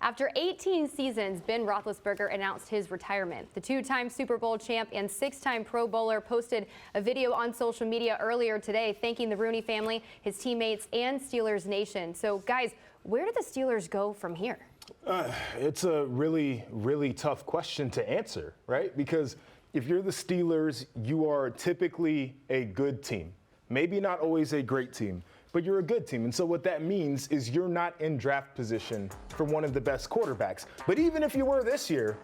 After 18 seasons, Ben Roethlisberger announced his retirement. The two-time Super Bowl champ and six-time Pro Bowler posted a video on social media earlier today thanking the Rooney family, his teammates, and Steelers Nation. So, guys, where do the Steelers go from here? It's a really, really tough question to answer, right? Because if you're the Steelers, you are typically a good team. Maybe not always a great team, but you're a good team. And so what that means is you're not in draft position for one of the best quarterbacks. But even if you were this year,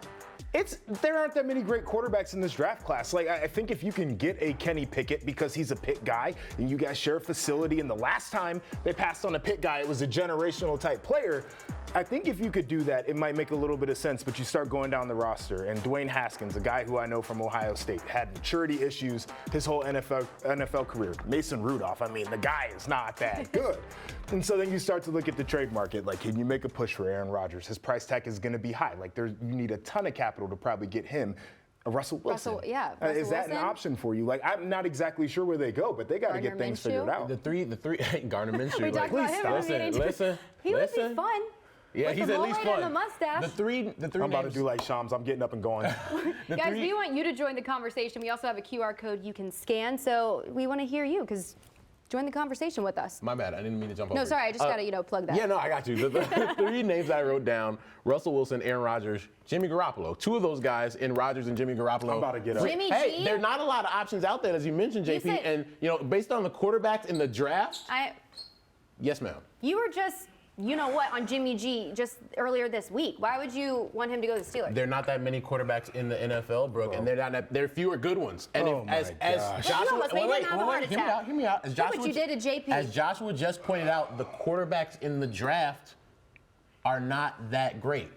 there aren't that many great quarterbacks in this draft class. Like, I think if you can get a Kenny Pickett because he's a Pitt guy and you guys share a facility, and the last time they passed on a Pitt guy, it was a generational type player. I think if you could do that, it might make a little bit of sense, but you start going down the roster, and Dwayne Haskins, a guy who I know from Ohio State, had maturity issues his whole NFL career. Mason Rudolph, I mean, the guy is not that good. And so then you start to look at the trade market, like, can you make a push for Aaron Rodgers? His price tag is going to be high. Like, you need a ton of capital to probably get him. Russell Wilson. Russell is that Wilson? an option for you? Like, I'm not exactly sure where they go, but they got to get things figured out. The three, Gardner Minshew. We talked about him. Listen. He would be fun. Yeah, he's at least fun. And the mustache. The three I'm about to do like Shams. I'm getting up and going. Guys, we want you to join the conversation. We also have a QR code you can scan, so we want to hear you because join the conversation with us. My bad. I didn't mean to jump over. No, sorry. I just got to, plug that. Yeah, no, I got you. The three names I wrote down: Russell Wilson, Aaron Rodgers, Jimmy Garoppolo. Two of those guys in Rodgers and Jimmy Garoppolo. I'm about to get up. Jimmy Hey, G? there are not a lot of options out there, as you mentioned, JP. And based on the quarterbacks in the draft. Yes, ma'am. You were just. You know what, on Jimmy G just earlier this week. Why would you want him to go to the Steelers? There are not that many quarterbacks in the NFL, Brooke, and there are fewer good ones. And as Joshua, hear me out. As Joshua, what you did to JP. As Joshua just pointed out, the quarterbacks in the draft are not that great.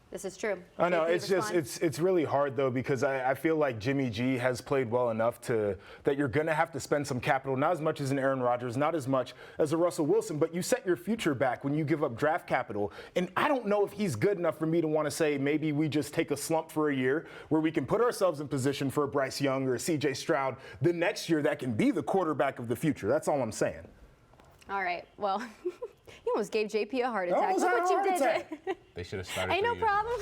This is true. I know, it's really hard though, because I feel like Jimmy G has played well enough that you're gonna have to spend some capital, not as much as an Aaron Rodgers, not as much as a Russell Wilson, but you set your future back when you give up draft capital. And I don't know if he's good enough for me to want to say maybe we just take a slump for a year where we can put ourselves in position for a Bryce Young or a CJ Stroud the next year that can be the quarterback of the future. That's all I'm saying. All right, well, you almost gave JP a heart attack. Look what you did. They should have started. Ain't no problem.